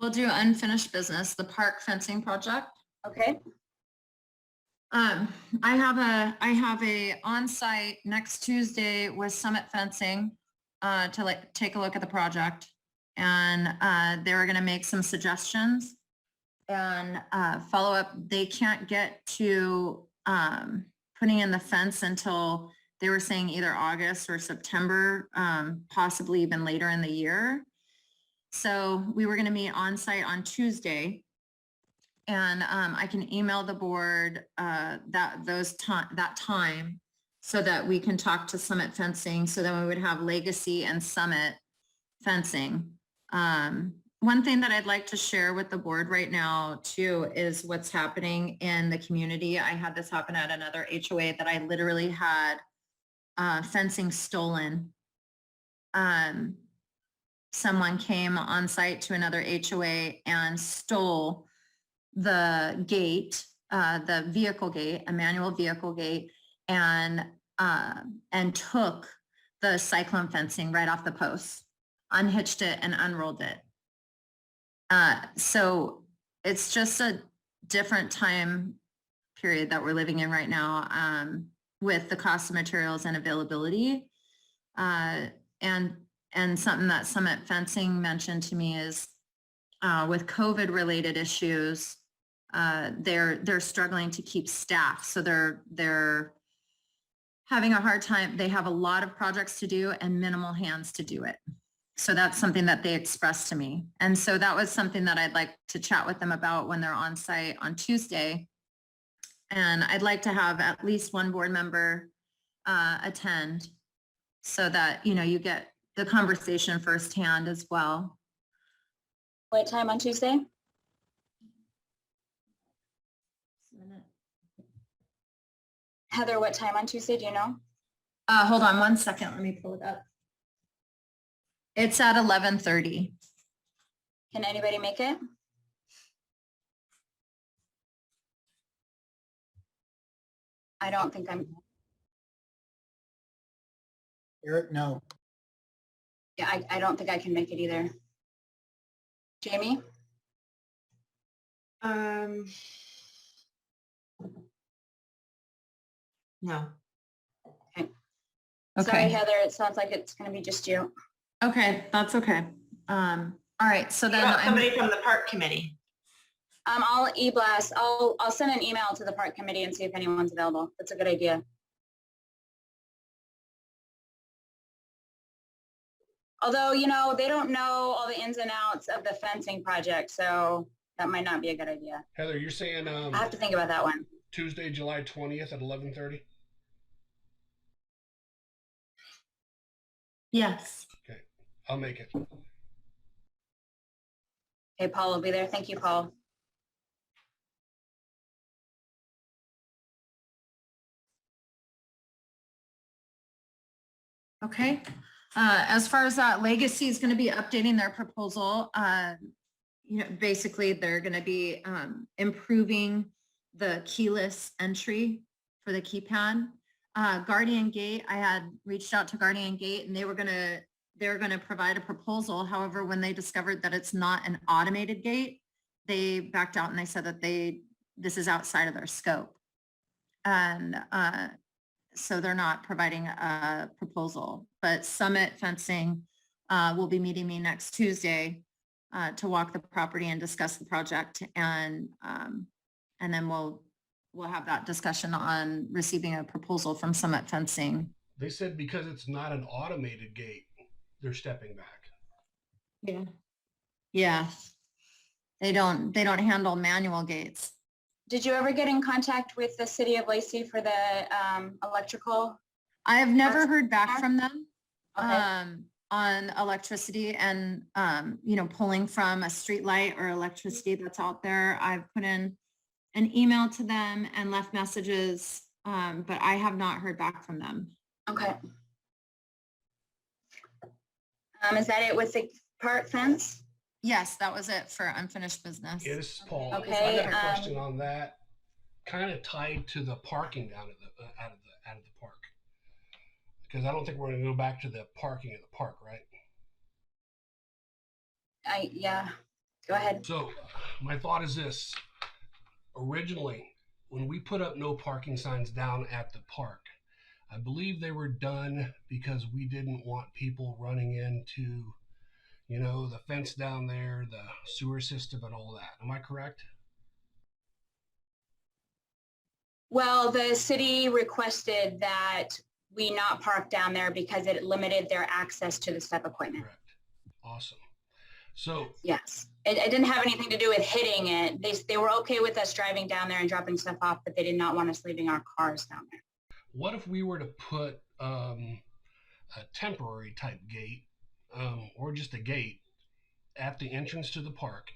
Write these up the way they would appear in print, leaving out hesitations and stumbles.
We'll do unfinished business, the park fencing project. Okay. I have a on-site next Tuesday with Summit Fencing to take a look at the project, and they were going to make some suggestions and follow up. They can't get to putting in the fence until they were saying either August or September, possibly even later in the year. So we were going to meet on site on Tuesday, and I can email the board that time so that we can talk to Summit Fencing, so then we would have Legacy and Summit Fencing. One thing that I'd like to share with the board right now too is what's happening in the community. I had this happen at another HOA that I literally had fencing stolen. Someone came on site to another HOA and stole the gate, the vehicle gate, a manual vehicle gate, and took the cyclone fencing right off the post, unhitched it and unrolled it. So it's just a different time period that we're living in right now, with the cost of materials and availability. And something that Summit Fencing mentioned to me is with COVID related issues, they're struggling to keep staff. So they're having a hard time. They have a lot of projects to do and minimal hands to do it. So that's something that they expressed to me. And so that was something that I'd like to chat with them about when they're on site on Tuesday. And I'd like to have at least one board member attend so that, you get the conversation firsthand as well. What time on Tuesday? Heather, what time on Tuesday? Do you know? Hold on one second. Let me pull it up. It's at 11:30. Can anybody make it? I don't think I'm. Eric, no. Yeah, I don't think I can make it either. Jamie? No. Okay. Okay. Sorry, Heather, it sounds like it's going to be just you. Okay, that's okay. All right, so then Somebody from the park committee. I'll e-blast. I'll send an email to the park committee and see if anyone's available. That's a good idea. Although, they don't know all the ins and outs of the fencing project, so that might not be a good idea. Heather, you're saying I have to think about that one. Tuesday, July 20th at 11:30? yes. Okay, I'll make it. Okay, Paul will be there. Thank you, Paul. Okay. As far as that, Legacy is going to be updating their proposal. Basically they're going to be improving the keyless entry for the keypad. Guardian Gate, I had reached out to Guardian Gate and they were going to provide a proposal. However, when they discovered that it's not an automated gate, they backed out and they said that this is outside of their scope. And so they're not providing a proposal, but Summit Fencing will be meeting me next Tuesday to walk the property and discuss the project. And then we'll have that discussion on receiving a proposal from Summit Fencing. They said because it's not an automated gate, they're stepping back. Yeah. Yeah. They don't handle manual gates. Did you ever get in contact with the city of Lacey for the electrical? I have never heard back from them. Okay. On electricity and, pulling from a street light or electricity that's out there. I've put in an email to them and left messages, but I have not heard back from them. Okay. Is that it with the park fence? Yes, that was it for unfinished business. Yeah, this is Paul. Okay, I got a question on that, kind of tied to the parking down at the out of the park. Because I don't think we're going to go back to the parking of the park, right? Yeah. Go ahead. So my thought is this. Originally, when we put up no parking signs down at the park, I believe they were done because we didn't want people running into, the fence down there, the sewer system and all that. Am I correct? Well, the city requested that we not park down there because it limited their access to the step equipment. Correct. Awesome. So Yes, it didn't have anything to do with hitting it. They were okay with us driving down there and dropping stuff off, but they did not want us leaving our cars down there. what if we were to put a temporary type gate or just a gate at the entrance to the park,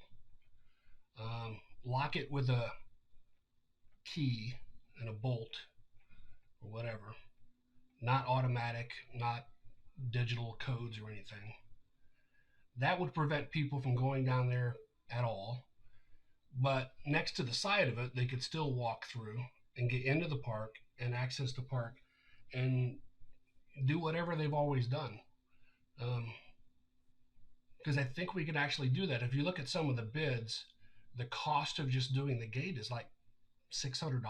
lock it with a key and a bolt or whatever, not automatic, not digital codes or anything. That would prevent people from going down there at all. But next to the side of it, they could still walk through and get into the park and access the park and do whatever they've always done. Because I think we could actually do that. If you look at some of the bids, the cost of just doing the gate is like $600.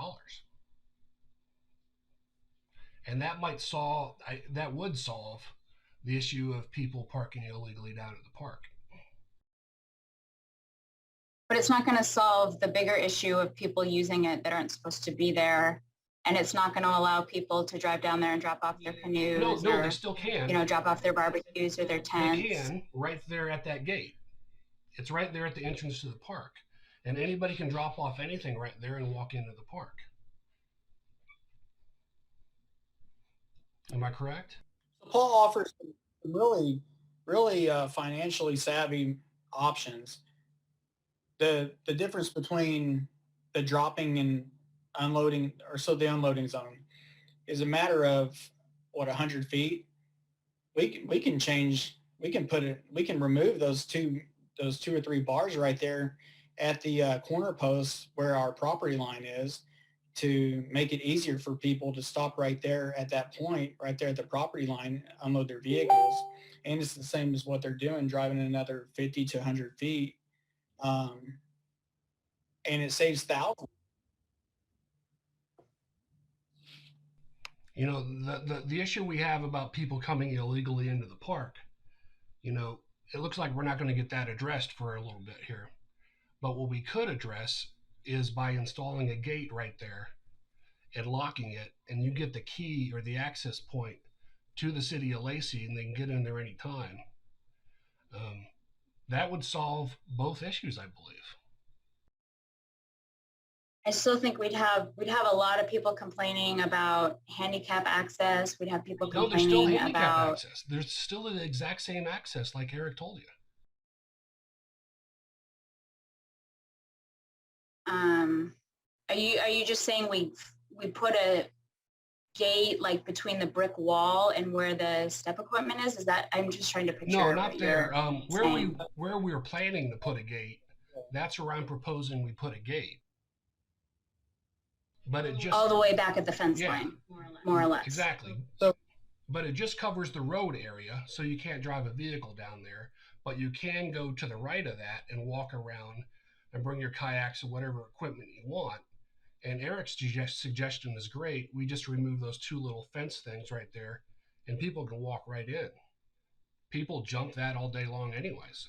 And that might solve, that would solve the issue of people parking illegally down at the park. But it's not going to solve the bigger issue of people using it that aren't supposed to be there. And it's not going to allow people to drive down there and drop off their canoes No, or, they still can. drop off their barbecues or their tents. They can, right there at that gate. It's right there at the entrance to the park. And anybody can drop off anything right there and walk into the park. Am I correct? Paul offers some really, really financially savvy options. The difference between the dropping and unloading, or so the unloading zone, is a matter of 100 feet. We can remove those two or three bars right there at the corner posts where our property line is, to make it easier for people to stop right there at that point, right there at the property line, unload their vehicles. And it's the same as what they're doing, driving another 50 to 100 feet. And it saves thousands. The issue we have about people coming illegally into the park, it looks like we're not going to get that addressed for a little bit here. But what we could address is by installing a gate right there and locking it, and you get the key or the access point to the city of Lacey, and they can get in there anytime. That would solve both issues, I believe. I still think we'd have a lot of people complaining about handicap access. We'd have people No, there's still complaining handicap about access. There's still the exact same access like Eric told you. Are you just saying we put a gate like between the brick wall and where the step equipment is? Is that, I'm just trying to picture. No, not what there. you're Where we were planning to put a gate, that's where I'm proposing we put a gate. But it just all the way back at the fence line, more or less. Exactly. So, but it just covers the road area, so you can't drive a vehicle down there. But you can go to the right of that and walk around and bring your kayaks or whatever equipment you want. And Eric's suggestion is great. We just remove those two little fence things right there, and people can walk right in. People jump that all day long anyway, so.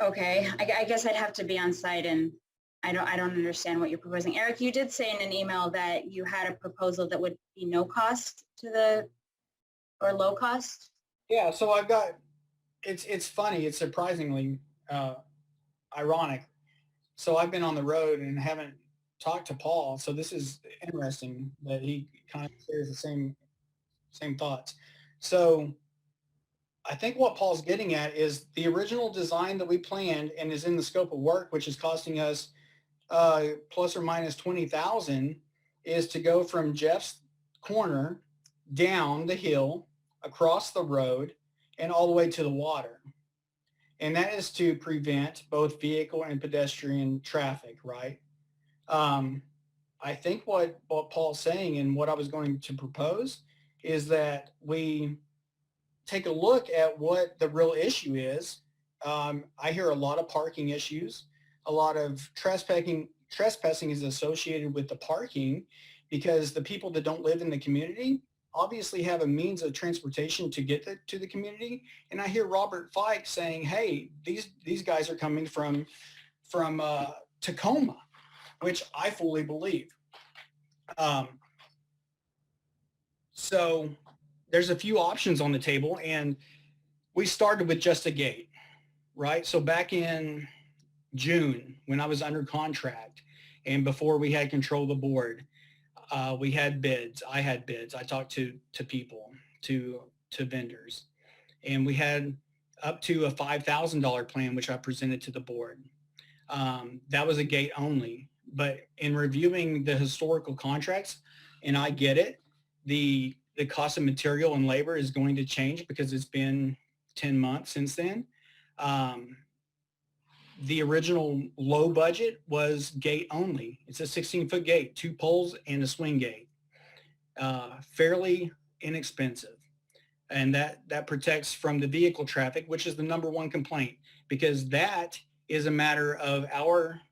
Okay, I guess I'd have to be on site, and I don't understand what you're proposing. Eric, you did say in an email that you had a proposal that would be no cost or low cost. yeah, so I've got, it's funny, it's surprisingly ironic. So I've been on the road and haven't talked to Paul. So this is interesting that he kind of shares the same thoughts. So I think what Paul's getting at is the original design that we planned and is in the scope of work, which is costing us plus or minus 20,000, is to go from Jeff's corner down the hill, across the road, and all the way to the water. And that is to prevent both vehicle and pedestrian traffic, right? I think what Paul's saying and what I was going to propose is that we take a look at what the real issue is. I hear a lot of parking issues, a lot of trespassing is associated with the parking because the people that don't live in the community obviously have a means of transportation to get to the community. And I hear Robert Fike saying, hey, these guys are coming from Tacoma, which I fully believe. So there's a few options on the table, and we started with just a gate, right? So back in June, when I was under contract and before we had control of the board, we had bids. I had bids. I talked to people, to vendors, and we had up to a $5,000 plan, which I presented to the board. That was a gate only. But in reviewing the historical contracts, and I get it, the cost of material and labor is going to change because it's been 10 months since then. The original low budget was gate only. It's a 16-foot gate, 2 poles and a swing gate. Fairly inexpensive. And that protects from the vehicle traffic, which is the #1 complaint, because that is a matter of our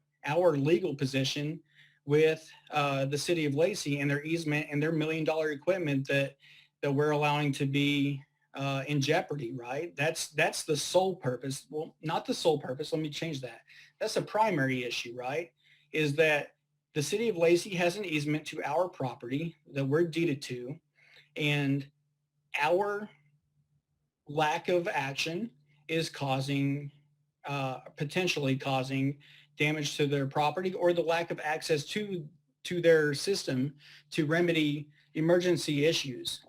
legal position with the city of Lacey and their easement and their $1 million equipment that we're allowing to be in jeopardy, right? That's the sole purpose. Well, not the sole purpose. Let me change that. That's a primary issue, right? Is that the city of Lacey has an easement to our property that we're deeded to, and our lack of action is potentially causing damage to their property, or the lack of access to their system to remedy emergency issues.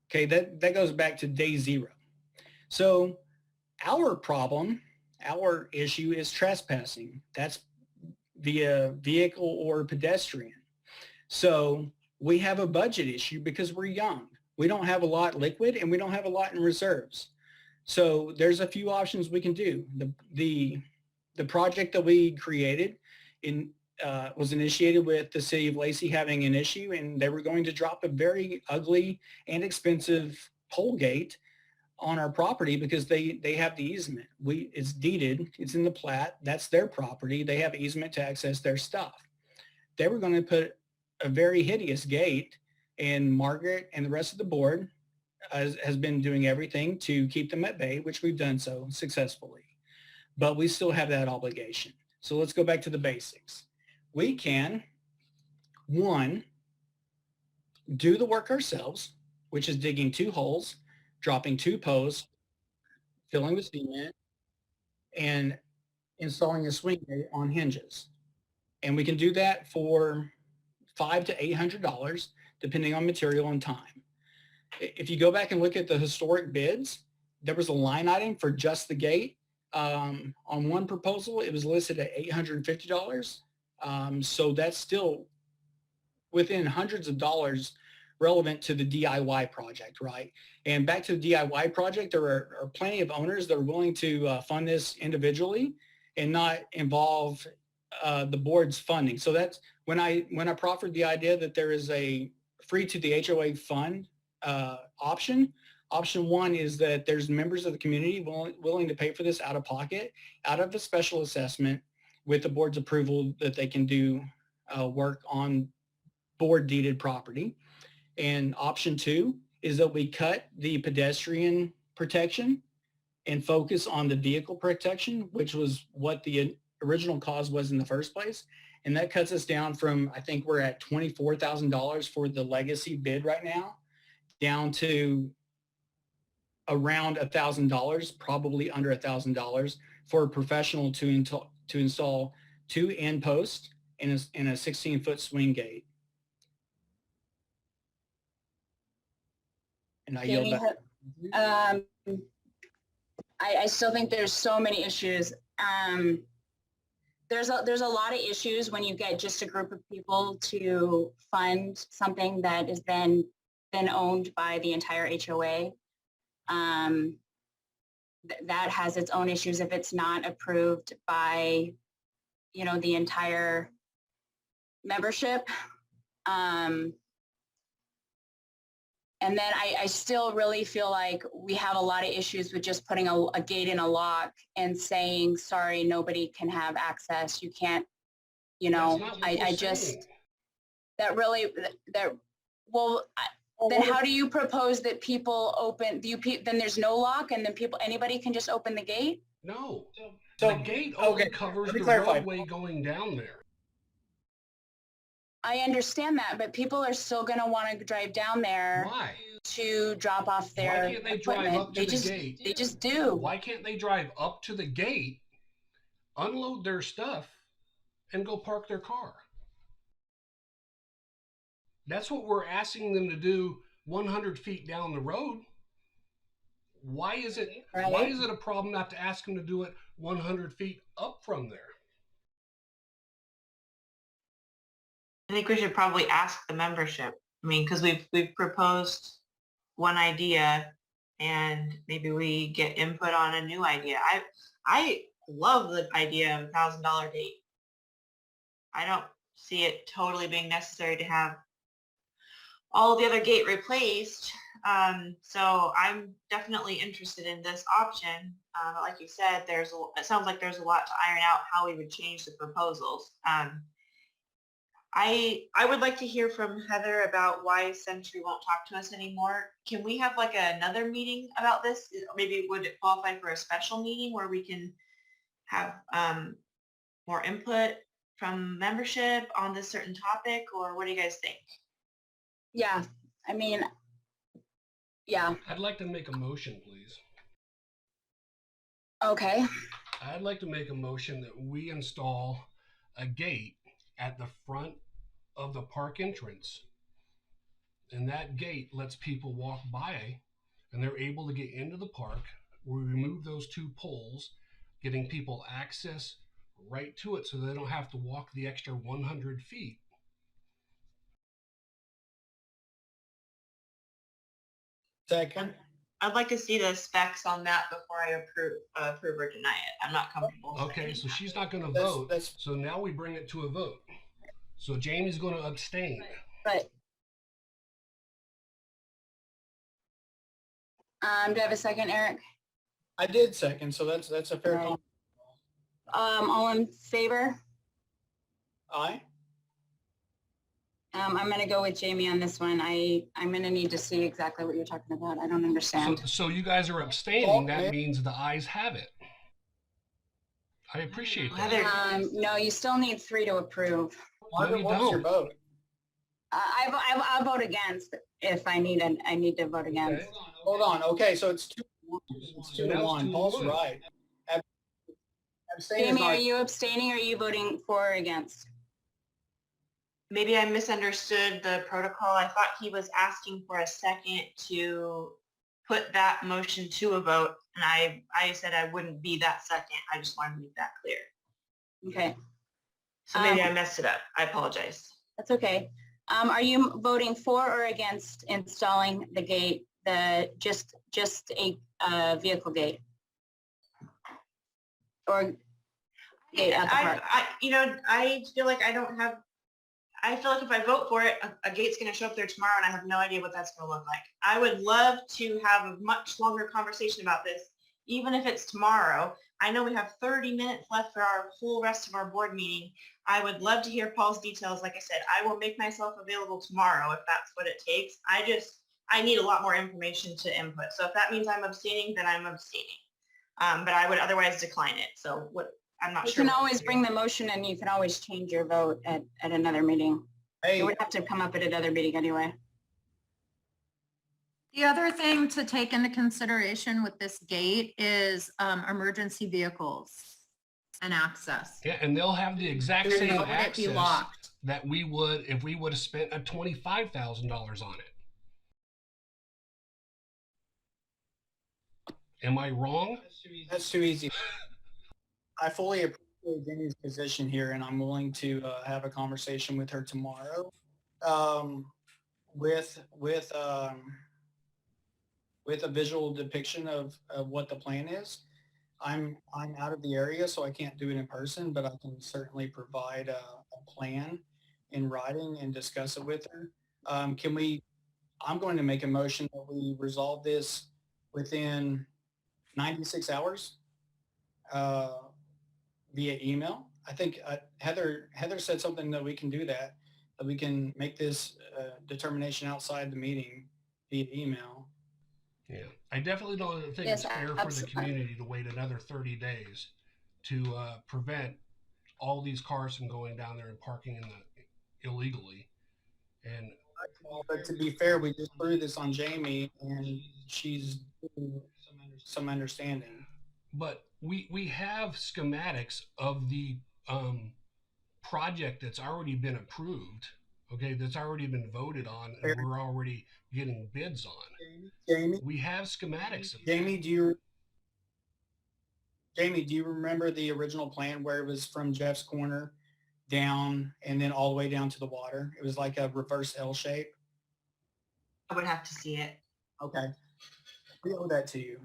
Okay, that goes back to day 0. So our problem, our issue is trespassing. That's via vehicle or pedestrian. So we have a budget issue because we're young. We don't have a lot liquid and we don't have a lot in reserves. So there's a few options we can do. The project that we created was initiated with the city of Lacey having an issue, and they were going to drop a very ugly and expensive pole gate on our property because they have the easement. It's deeded, it's in the plat, that's their property. They have easement to access their stuff. They were going to put a very hideous gate, and Margaret and the rest of the board has been doing everything to keep them at bay, which we've done so successfully. But we still have that obligation. So let's go back to the basics. We can, 1, do the work ourselves, which is digging 2 holes, dropping 2 posts, filling with cement, and installing a swing gate on hinges. And we can do that for $500 to $800, depending on material and time. If you go back and look at the historic bids, there was a line item for just the gate. On one proposal, it was listed at $850. So that's still within hundreds of dollars relevant to the DIY project, right? And back to the DIY project, there are plenty of owners that are willing to fund this individually and not involve the board's funding. So that's when I proffered the idea that there is a free to the HOA fund option. Option 1 is that there's members of the community willing to pay for this out of pocket, out of a special assessment with the board's approval that they can do work on board deeded property. And option 2 is that we cut the pedestrian protection and focus on the vehicle protection, which was what the original cause was in the first place. And that cuts us down from, I think we're at $24,000 for the legacy bid right now, down to around $1,000, probably under $1,000 for a professional to install 2 end posts and a 16-foot swing gate. And I yield back. I still think there's so many issues. There's a lot of issues when you get just a group of people to fund something that is then owned by the entire HOA. That has its own issues if it's not approved by, the entire membership. And then I still really feel like we have a lot of issues with just putting a gate in a lock and saying, sorry, nobody can have access. You can't, you know, That's not what I we're just, saying. that really, well, then how do you propose that people open, then there's no lock and then anybody can just open the gate? No, So, the gate only okay, covers let me the clarify. roadway going down there. I understand that, but people are still going to want to drive down there Why? to drop off Why their can't they drive equipment. up to the gate? They just do. Why can't they drive up to the gate, unload their stuff, and go park their car? That's what we're asking them to do 100 feet down the road. Why is it a problem not to ask them to do it 100 feet up from there? I think we should probably ask the membership. I mean, because we've proposed one idea and maybe we get input on a new idea. I love the idea of $1,000 gate. I don't see it totally being necessary to have all the other gate replaced. So I'm definitely interested in this option. But like you said, it sounds like there's a lot to iron out how we would change the proposals. I would like to hear from Heather about why Century won't talk to us anymore. Can we have like another meeting about this? Maybe would it qualify for a special meeting where we can have more input from membership on this certain topic, or what do you guys think? Yeah, I mean, yeah, I'd like to make a motion, please. okay. I'd like to make a motion that we install a gate at the front of the park entrance. And that gate lets people walk by and they're able to get into the park. We remove those 2 poles, getting people access right to it so they don't have to walk the extra 100 feet. Second. I'd like to see the specs on that before I approve or deny it. I'm not comfortable. Okay, so she's not going to That's- vote. that's- So now we bring it to a vote. So Jamie's going to abstain. But do I have a second, Eric? I did second, so that's a fair Right. comment. All in favor? Aye. I'm going to go with Jamie on this one. I'm going to need to see exactly what you're talking about. I don't understand. So you guys are abstaining. That means the ayes have it. I appreciate that. Heather, No, you still need 3 to approve. Margaret, you what was your don't. vote? I'll vote against if I need to vote against. Okay. Hold on. Okay, so it's 2-1. It's So now it's 2-1. Paul's 2-1. right. Abstain is Jamie, not. are you abstaining or are you voting for or against? maybe I misunderstood the protocol. I thought he was asking for a second to put that motion to a vote, and I said I wouldn't be that second. I just wanted to make that clear. Okay, So maybe I messed it up. I apologize. that's okay. Are you voting for or against installing the gate, just a vehicle gate? Or gate at the park? I feel like I feel like if I vote for it, a gate's going to show up there tomorrow and I have no idea what that's going to look like. I would love to have a much longer conversation about this, even if it's tomorrow. I know we have 30 minutes left for our whole rest of our board meeting. I would love to hear Paul's details. Like I said, I will make myself available tomorrow if that's what it takes. I need a lot more information to input. So if that means I'm abstaining, then I'm abstaining. But I would otherwise decline it. So I'm not sure. You can always bring the motion and you can always change your vote at another meeting. Hey, It would have to come up at another meeting anyway. The other thing to take into consideration with this gate is emergency vehicles and access. Yeah, and they'll have the exact same Would it be access locked? that we would if we would have spent a $25,000 on it. Am I wrong? that's too easy. I fully appreciate Jenny's position here, and I'm willing to have a conversation with her tomorrow with a visual depiction of what the plan is. I'm out of the area, so I can't do it in person, but I can certainly provide a plan in writing and discuss it with her. Can we I'm going to make a motion that we resolve this within 96 hours via email. I think Heather said something that we can do that we can make this determination outside the meeting via email. Yeah, I definitely don't think Yes, it's fair for the absolutely. community to wait another 30 days to prevent all these cars from going down there and parking in the illegally. And But to be fair, we just threw this on Jamie, and she's some understanding. but we have schematics of the project that's already been approved, okay, that's already been voted on, and we're already getting bids on. Jamie, we have schematics of Jamie, do you remember the original plan where it was from Jeff's corner down and then all the way down to the water? It was like a reverse L shape. I would have to see it. Okay. We owe that to you.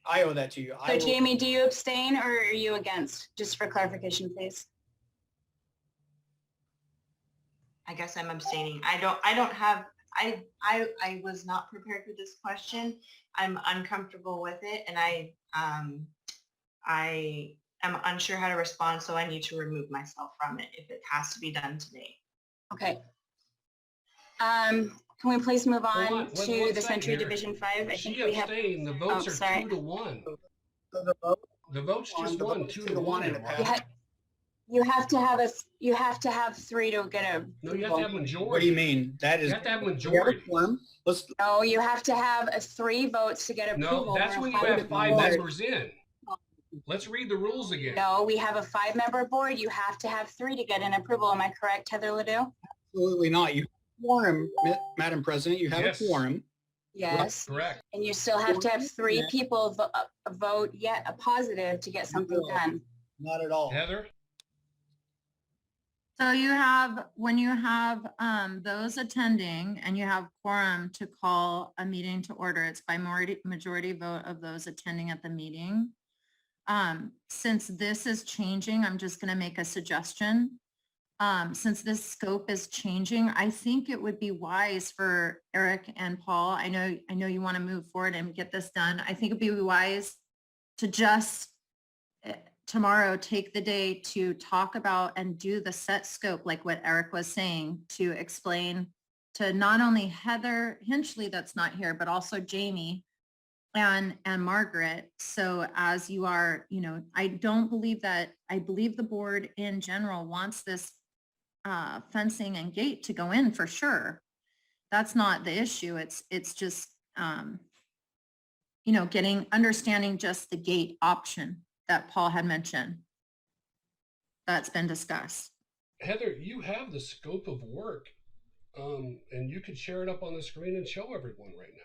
I owe that to you. So Jamie, do you abstain or are you against? Just for clarification, please. I guess I'm abstaining. I was not prepared for this question. I'm uncomfortable with it, and I am unsure how to respond, so I need to remove myself from it if it has to be done today. Okay. Can we please move on to one the second Century here. Division 5? I She think we have. abstained. The votes Oh, are sorry. 2-1. So the vote, The votes just won 2-1. in the Mark. past. You have to have 3 to get a. No, you have to have majority. What do you mean? That is. You have to have we a majority. quorum. Let's. No, you have to have 3 votes to get approval. No, that's when you We're a have 5 board. members in. Let's read the rules again. No, we have a 5-member board. You have to have 3 to get an approval. Am I correct, Heather Ledoux? Absolutely not. You have a quorum, Madam President. You have Yes. a quorum. Yes. Correct. And you still have to have 3 people vote yet a positive to get something No. done. Not at all. Heather? So you have, when you have those attending and you have quorum to call a meeting to order, it's by majority vote of those attending at the meeting. Since this is changing, I'm just going to make a suggestion. Since this scope is changing, I think it would be wise for Eric and Paul. I know you want to move forward and get this done. I think it'd be wise to just tomorrow take the day to talk about and do the set scope, like what Eric was saying, to explain to not only Heather Hinchley that's not here, but also Jamie and Margaret. So as you are, I don't believe that, I believe the board in general wants this fencing and gate to go in for sure. That's not the issue. It's just, understanding just the gate option that Paul had mentioned. That's been discussed. Heather, you have the scope of work, and you could share it up on the screen and show everyone right now.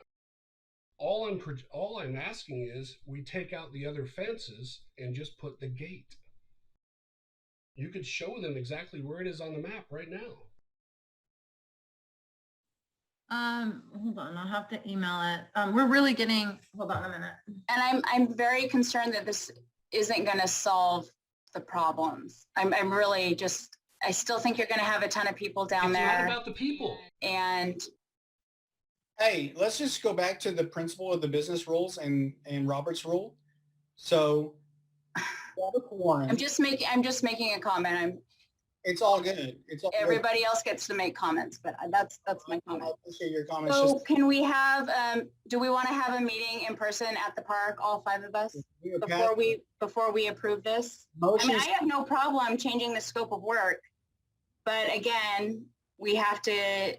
All I'm asking is we take out the other fences and just put the gate. You could show them exactly where it is on the map right now. Hold on, I'll have to email it. We're really getting, hold on a minute. And I'm very concerned that this isn't going to solve the problems. I'm really just, I still think you're going to have a ton of people down It's there. not about the people. And Hey, let's just go back to the principle of the business rules and Robert's rule. So we have a quorum. I'm just making a comment. It's all good. It's all good. Everybody else gets to make comments, but that's my I comment. appreciate your comments. So Just can we have, do we want to have a meeting in person at the park, all 5 of us, before we approve this? I mean, motions. I have no problem changing the scope of work, but again, we have to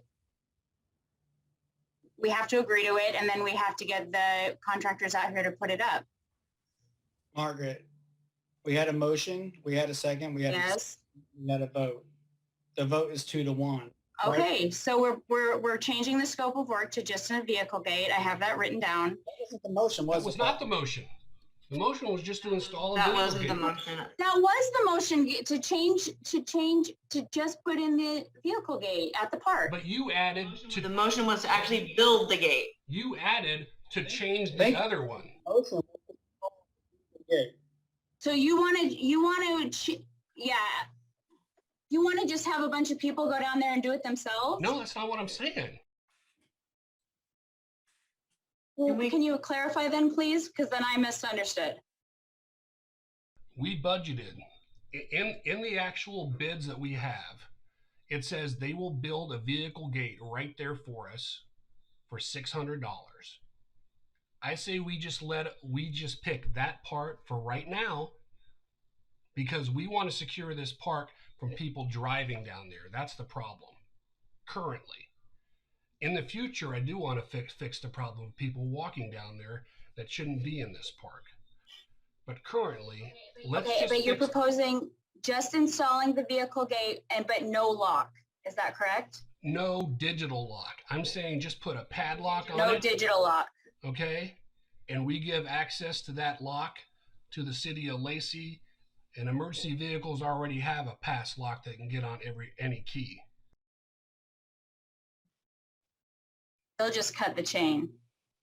agree to it, and then we have to get the contractors out here to put it up. Margaret, we had a motion. We had a second. We had a vote. The vote is 2-1. Okay, so we're changing the scope of work to just a vehicle gate. I have that written down. That wasn't the motion, was That was it? not the motion. The motion was just to install a That vehicle wasn't the gate. motion. That was the motion to just put in the vehicle gate at the park. But you added The to motion was to actually build the gate. to change the Thank you. other one. Motion was to install the gate. So you want to just have a bunch of people go down there and do it themselves? No, that's not what I'm saying. Well, can you clarify then, please? Because then I misunderstood. We budgeted in the actual bids that we have. It says they will build a vehicle gate right there for us for $600. I say we just pick that part for right now because we want to secure this park from people driving down there. That's the problem currently. In the future, I do want to fix the problem of people walking down there that shouldn't be in this park. But currently, let's Okay, just but you're fix proposing just installing the vehicle gate but no lock. Is that correct? no digital lock. I'm saying just put a padlock on No it, digital lock. okay? And we give access to that lock to the city of Lacey. And emergency vehicles already have a pass lock that can get on any key. They'll just cut the chain.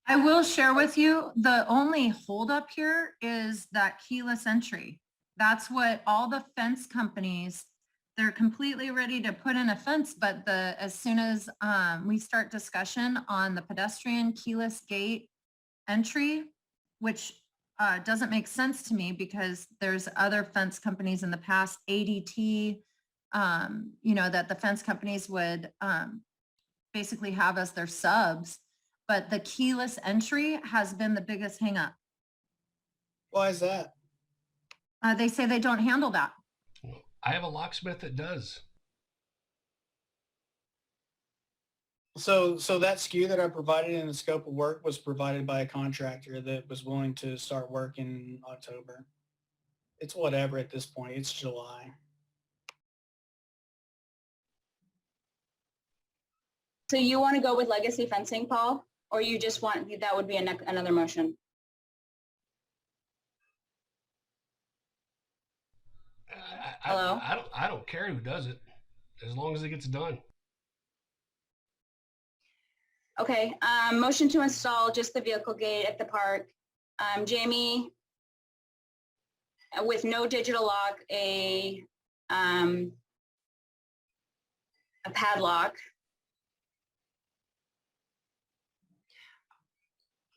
I will share with you, the only holdup here is that keyless entry. That's what all the fence companies, they're completely ready to put in a fence, but as soon as we start discussion on the pedestrian keyless gate entry, which doesn't make sense to me because there's other fence companies in the past, ADT, that the fence companies would basically have as their subs, but the keyless entry has been the biggest hangup. Why is that? They say they don't handle that. I have a locksmith that does. So that SKU that I provided in the scope of work was provided by a contractor that was willing to start work in October. It's whatever at this point. It's July. So you want to go with legacy fencing, Paul? Or you just want, that would be another motion? Hello? I don't care who does it, as long as it gets done. Okay, motion to install just the vehicle gate at the park. Jamie, with no digital lock, a padlock.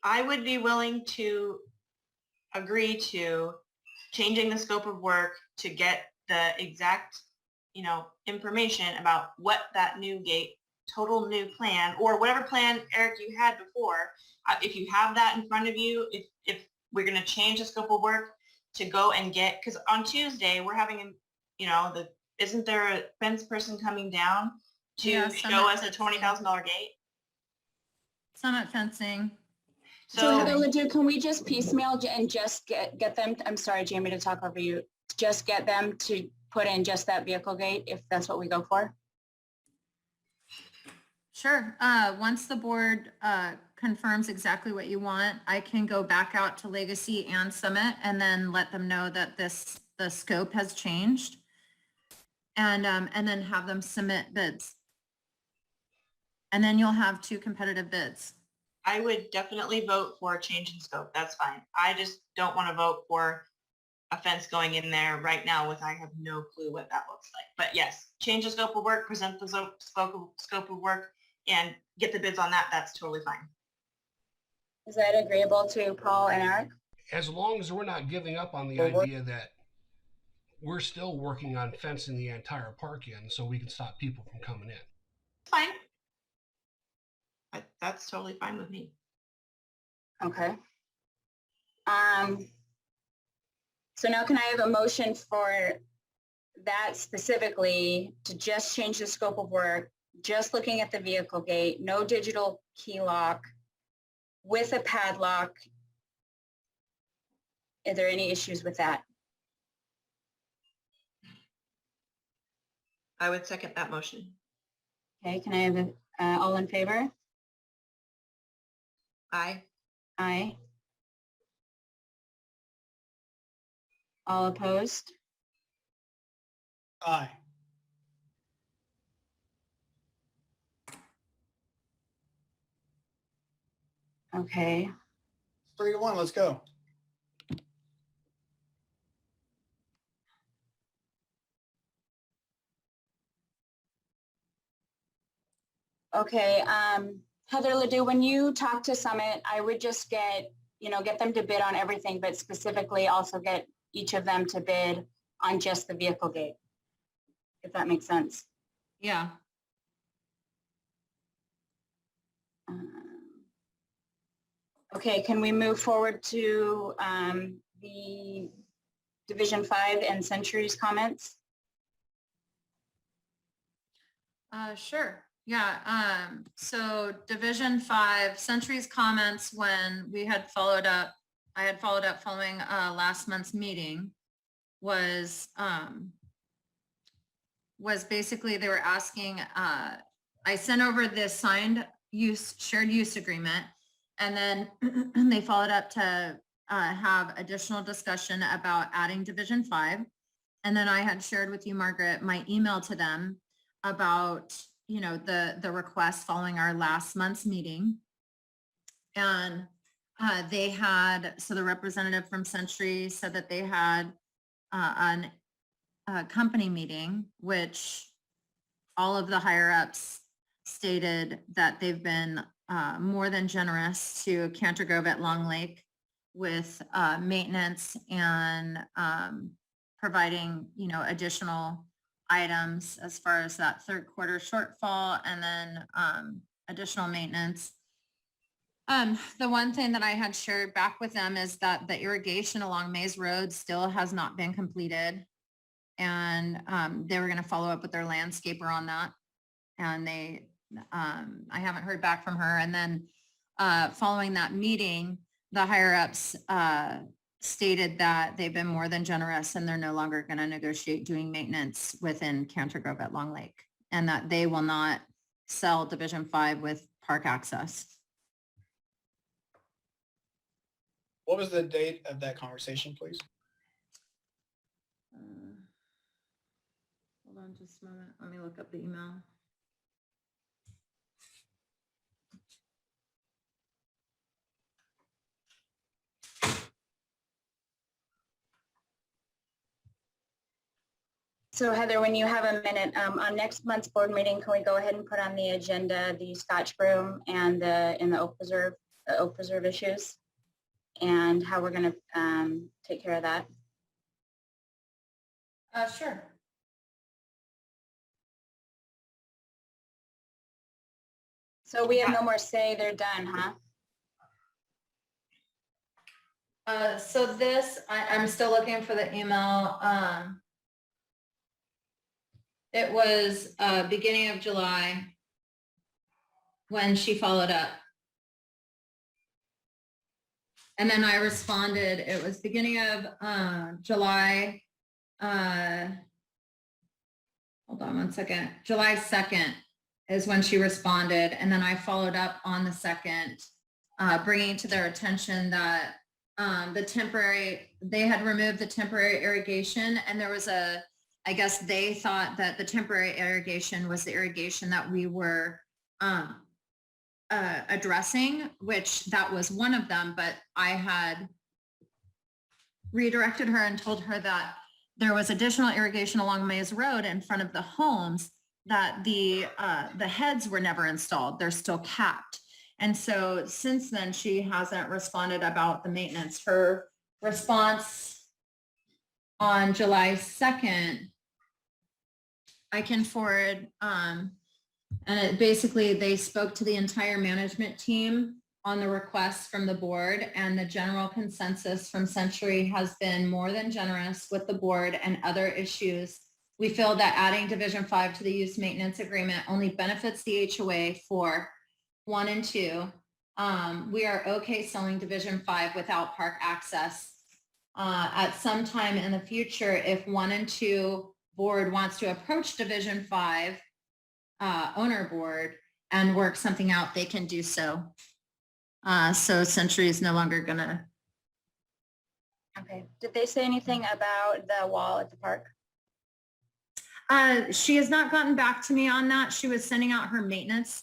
I would be willing to agree to changing the scope of work to get the exact, information about what that new gate, total new plan, or whatever plan, Eric, you had before. If you have that in front of you, if we're going to change the scope of work to go and get, because on Tuesday we're having, isn't there a fence person coming down to Yeah, show us a $20,000 gate? Summit fencing. So Heather Ledoux, can we just piecemeal and just get them, I'm sorry, Jamie, to talk over you, just get them to put in just that vehicle gate if that's what we go for? Sure. Once the board confirms exactly what you want, I can go back out to Legacy and Summit and then let them know that the scope has changed, and then have them submit bids. And then you'll have 2 competitive bids. I would definitely vote for a change in scope. That's fine. I just don't want to vote for a fence going in there right now with I have no clue what that looks like. But yes, change the scope of work, present the scope of work, and get the bids on that. That's totally fine. Is that agreeable to Paul and Eric? As long as we're not giving up on the idea that we're still working on fencing the entire park in so we can stop people from coming in. Fine. That's totally fine with me. Okay. So now can I have a motion for that specifically to just change the scope of work, just looking at the vehicle gate, no digital key lock, with a padlock? Are there any issues with that? I would second that motion. Okay, can I have all in favor? Aye. Aye. All opposed? Aye. Okay. 3-1, let's go. Okay, Heather Ledoux, when you talk to Summit, I would just get them to bid on everything, but specifically also get each of them to bid on just the vehicle gate, if that makes sense. Yeah. Okay, can we move forward to the Division 5 and Century's comments? Sure. Yeah. So Division 5, Century's comments when we had followed up, I had followed up following last month's meeting was basically they were asking, I sent over this signed shared use agreement, and then they followed up to have additional discussion about adding Division 5. And then I had shared with you, Margaret, my email to them about, the request following our last month's meeting. And they had, so the representative from Century said that they had a company meeting, which all of the higher ups stated that they've been more than generous to Cantergrove at Long Lake with maintenance and providing, additional items as far as that third quarter shortfall, and then additional maintenance. The one thing that I had shared back with them is that the irrigation along Maze Road still has not been completed. And they were going to follow up with their landscaper on that. And I haven't heard back from her. And then following that meeting, the higher ups stated that they've been more than generous and they're no longer going to negotiate doing maintenance within Cantergrove at Long Lake, and that they will not sell Division 5 with park access. What was the date of that conversation, please? Hold on just a moment. Let me look up the email. So Heather, when you have a minute, on next month's board meeting, can we go ahead and put on the agenda the Scotch broom and the Oak Preserve issues, and how we're going to take care of that? Sure. So we have no more say, they're done, huh? So this, I'm still looking for the email. It was beginning of July when she followed up. And then I responded, it was beginning of July. Hold on one second. July 2nd is when she responded. And then I followed up on the 2nd, bringing to their attention that they had removed the temporary irrigation, and there was I guess they thought that the temporary irrigation was the irrigation that we were addressing, which that was one of them, but I had redirected her and told her that there was additional irrigation along Maze Road in front of the homes, that the heads were never installed. They're still capped. And so since then, she hasn't responded about the maintenance. Her response on July 2nd, I can forward, and it basically, they spoke to the entire management team on the request from the board, and the general consensus from Century has been more than generous with the board and other issues. We feel that adding Division 5 to the use maintenance agreement only benefits the HOA for 1 and 2. We are okay selling Division 5 without park access. At some time in the future, if 1 and 2 board wants to approach Division 5 owner board and work something out, they can do so. So Century is no longer gonna. Okay. Did they say anything about the wall at the park? She has not gotten back to me on that. She was sending out her maintenance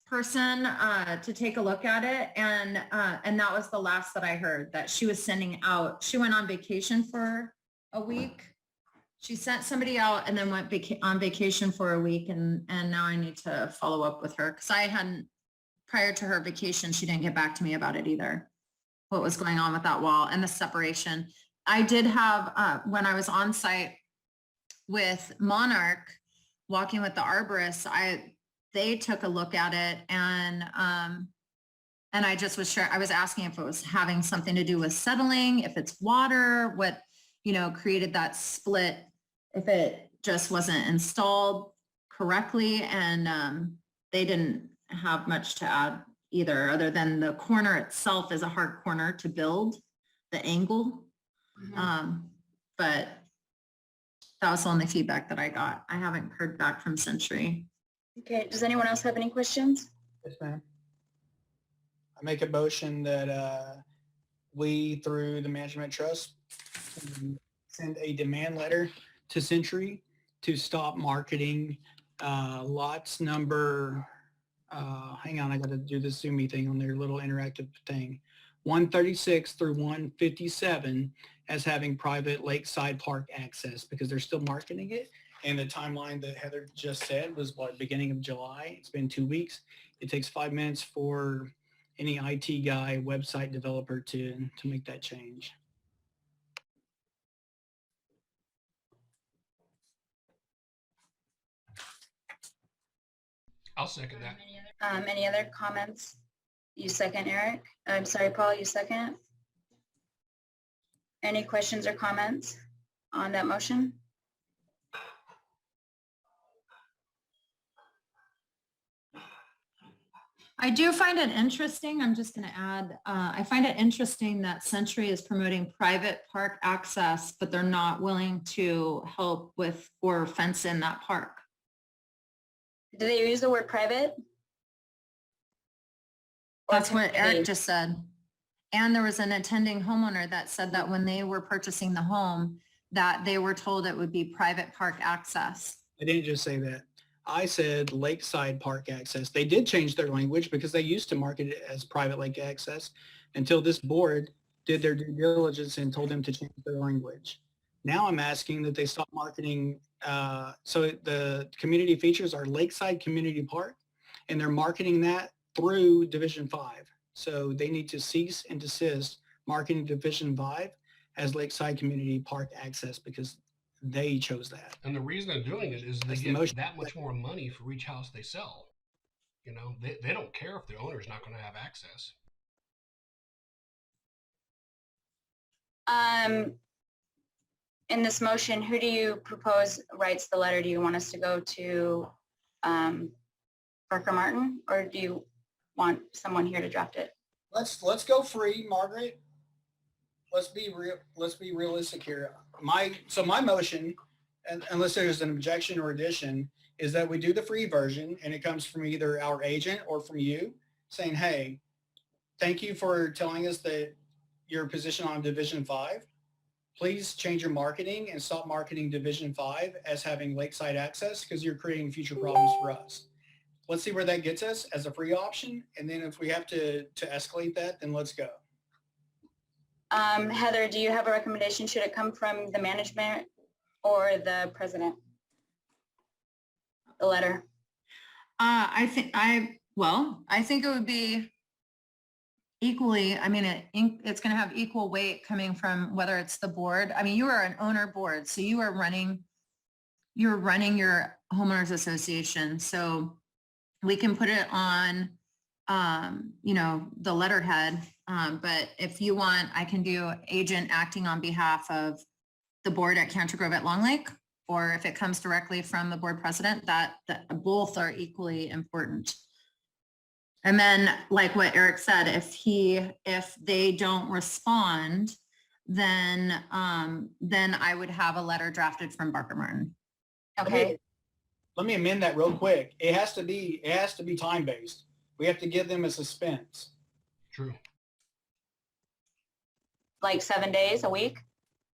person to take a look at it, and that was the last that I heard, that she was sending out. She went on vacation for a week. She sent somebody out and then went on vacation for a week, and now I need to follow up with her because I hadn't prior to her vacation, she didn't get back to me about it either. What was going on with that wall and the separation. I did have, when I was on site with Monarch, walking with the arborists, they took a look at it and I just was sure, I was asking if it was having something to do with settling, if it's water, what, created that split, if it just wasn't installed correctly. And they didn't have much to add either, other than the corner itself is a hard corner to build, the angle. But that was the only feedback that I got. I haven't heard back from Century. Okay, does anyone else have any questions? Yes, ma'am. I make a motion that we, through the management trust, send a demand letter to Century to stop marketing lots number, hang on, I got to do the Zoom thing on their little interactive thing, 136 through 157 as having private lakeside park access, because they're still marketing it. And the timeline that Heather just said was what, beginning of July. It's been 2 weeks. It takes 5 minutes for any IT guy, website developer to make that change. I'll second that. Any other comments? You second, Eric? I'm sorry, Paul, you second? Any questions or comments on that motion? I do find it interesting. I'm just going to add, I find it interesting that Century is promoting private park access, but they're not willing to help with or fence in that park. Do they use the word private? Or That's what community? Eric just said. And there was an attending homeowner that said that when they were purchasing the home, that they were told it would be private park access. I didn't just say that. I said lakeside park access. They did change their language because they used to market it as private lake access until this board did their due diligence and told them to change their language. Now I'm asking that they stop marketing. So the community features are Lakeside Community Park, and they're marketing that through Division 5. So they need to cease and desist marketing Division 5 as Lakeside Community Park access, because they chose that. And the reason they're doing it is they That's the get motion. that much more money for each house they sell. They don't care if the owner's not going to have access. In this motion, who do you propose writes the letter? Do you want us to go to Parker Martin, or do you want someone here to draft it? Let's go free, Margaret. Let's be realistic here. My motion, unless there's an objection or addition, is that we do the free version, and it comes from either our agent or from you saying, hey, thank you for telling us that your position on Division 5. Please change your marketing and stop marketing Division 5 as having lakeside access, because you're creating future problems for us. Let's see where that gets us as a free option. And then if we have to escalate that, then let's go. Heather, do you have a recommendation? Should it come from the management or the president? The letter. I think it would be equally, I mean, it's going to have equal weight coming from whether it's the board. I mean, you are an owner board, so you're running your homeowners association. So we can put it on, the letterhead. But if you want, I can do agent acting on behalf of the board at Cantergrove at Long Lake, or if it comes directly from the board president, that both are equally important. And then, like what Eric said, if they don't respond, then I would have a letter drafted from Barker Martin. Okay. Let me amend that real quick. It has to be time-based. We have to give them a suspense. True. Like 7 days, a week?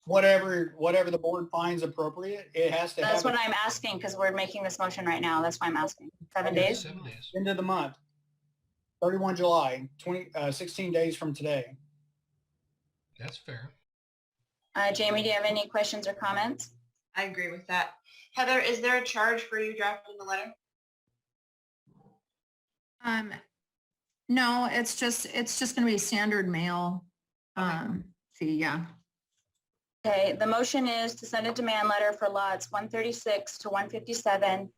Whatever the board finds appropriate, it has to That's have what I'm asking, because we're making this motion right now. That's why I'm asking. 7 days? 7 days. end of the month, 31 July, 16 days from today. That's fair. Jamie, do you have any questions or comments? I agree with that. Heather, is there a charge for you drafting the letter? No, it's just gonna be standard mail, fee, yeah. Okay, the motion is to send a demand letter for lots 136 to 157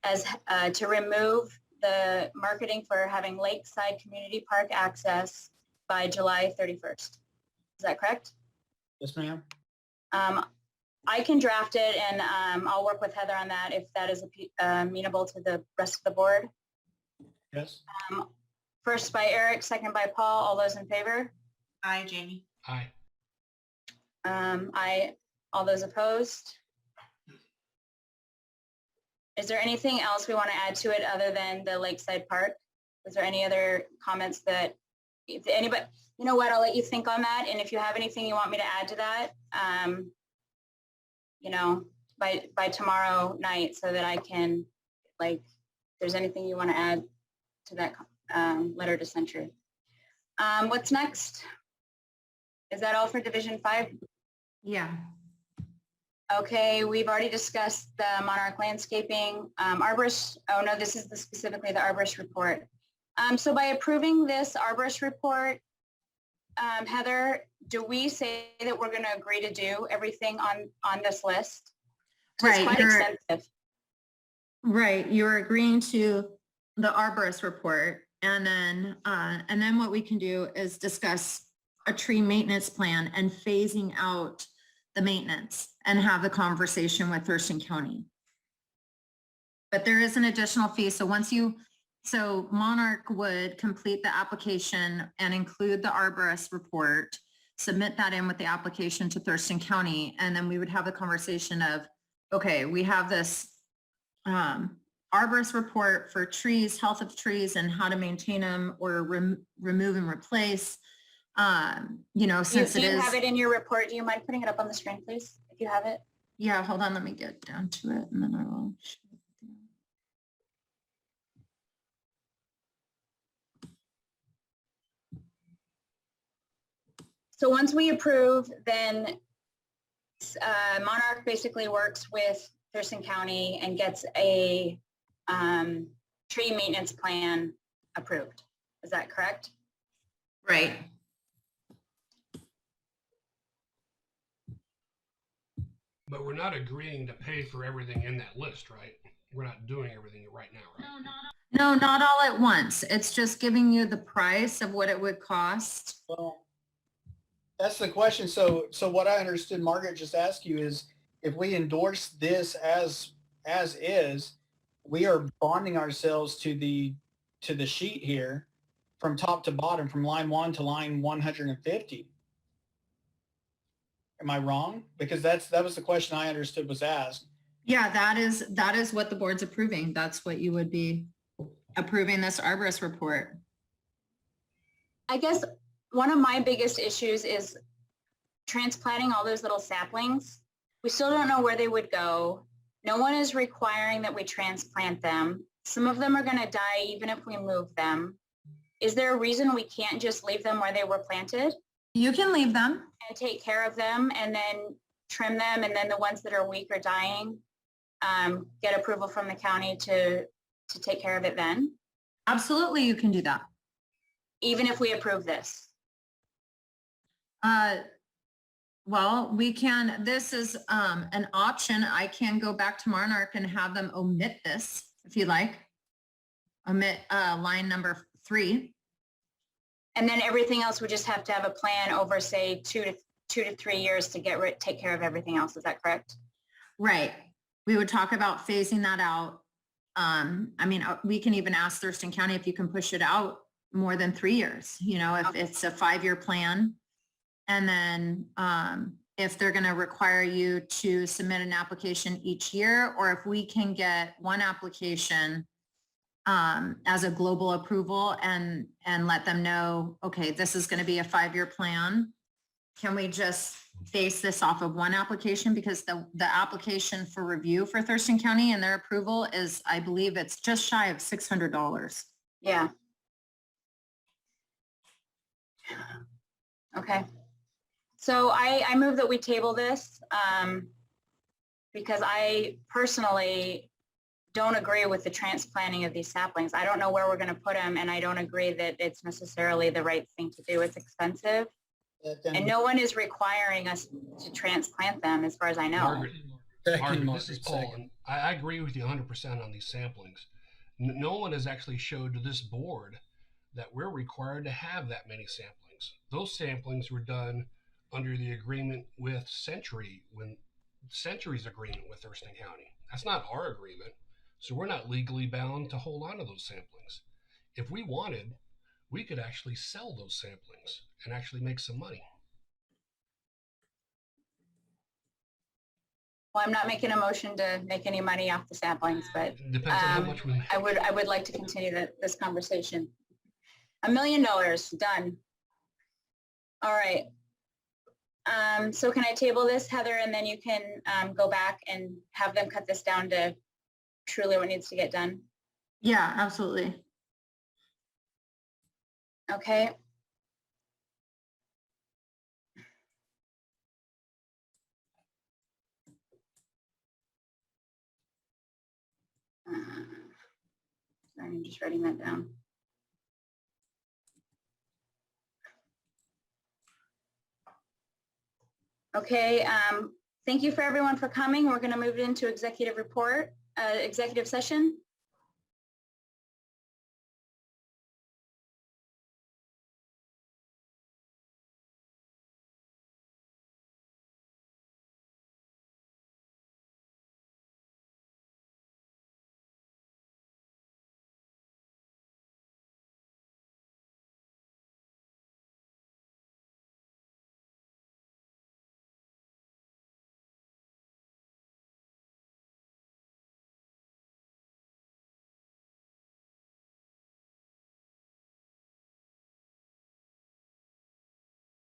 as, to remove the marketing for having lakeside community park access by July 31st. Is that correct? Yes, ma'am. I can draft it and I'll work with Heather on that if that is amenable to the rest of the board. Yes. First by Eric, second by Paul. All those in favor? Aye, Jamie. Aye. All those opposed? Is there anything else we want to add to it other than the Lakeside Park? Is there any other comments that, if anybody, you know what, I'll let you think on that. And if you have anything you want me to add to that, you know, by tomorrow night so that I can, like, if there's anything you want to add to that letter to Century. What's next? Is that all for Division 5? Yeah. Okay, we've already discussed the Monarch landscaping, arborist. Oh no, this is specifically the Arborist Report. So by approving this Arborist Report, Heather, do we say that we're going to agree to do everything on this list? Right, It's quite extensive. Right, you're agreeing to the Arborist Report, and then what we can do is discuss a tree maintenance plan and phasing out the maintenance and have the conversation with Thurston County. But there is an additional fee. So so Monarch would complete the application and include the Arborist Report, submit that in with the application to Thurston County, and then we would have the conversation of, okay, we have this Arborist Report for trees, health of trees and how to maintain them or remove and replace. You know, since Do it you is. have it in your report? Do you mind putting it up on the screen, please, if you have it? Yeah, hold on, let me get down to it and then I will. So once we approve, then Monarch basically works with Thurston County and gets a tree maintenance plan approved. Is that correct? Right. But we're not agreeing to pay for everything in that list, right? We're not doing everything right now, right? No, not all at once. It's just giving you the price of what it would cost. Well, that's the question. So what I understood Margaret just asked you is if we endorse this as is, we are bonding ourselves to the sheet here from top to bottom, from line 1 to line 150. Am I wrong? Because that was the question I understood was asked. Yeah, that is what the board's approving. That's what you would be approving, this Arborist Report. I guess one of my biggest issues is transplanting all those little saplings. We still don't know where they would go. No one is requiring that we transplant them. Some of them are going to die even if we move them. Is there a reason we can't just leave them where they were planted You can leave them. and take care of them and then trim them, and then the ones that are weak or dying, get approval from the county to take care of it then, Absolutely, you can do that. even if we approve this? Well, we can, this is an option. I can go back to Monarch and have them omit this if you like. Omit line number 3. And then everything else would just have to have a plan over, say, 2 to 3 years to take care of everything else. Is that correct? Right. We would talk about phasing that out. I mean, we can even ask Thurston County if you can push it out more than 3 years, you know, if it's a 5-year plan. And then if they're going to require you to submit an application each year, or if we can get one application as a global approval and let them know, okay, this is going to be a 5-year plan. Can we just base this off of one application? Because the application for review for Thurston County and their approval is, I believe it's just shy of $600. Yeah. Okay. So I move that we table this because I personally don't agree with the transplanting of these saplings. I don't know where we're going to put them, and I don't agree that it's necessarily the right thing to do. It's expensive, and no one is requiring us to transplant them, as far as I know. Margaret, this is Paul, second. and I agree with you 100% on these samplings. No one has actually showed to this board that we're required to have that many samplings. Those samplings were done under the agreement with Century, when Century's agreement with Thurston County. That's not our agreement, so we're not legally bound to hold on to those samplings. If we wanted, we could actually sell those samplings and actually make some money. Well, I'm not making a motion to make any money off the saplings, but It depends on how much we make. I would like to continue this conversation. $1 million, done. All right. So can I table this, Heather, and then you can go back and have them cut this down to truly what needs to get done? Yeah, absolutely. Okay. Sorry, I'm just writing that down. Okay, thank you for everyone for coming. We're going to move into executive report, executive session.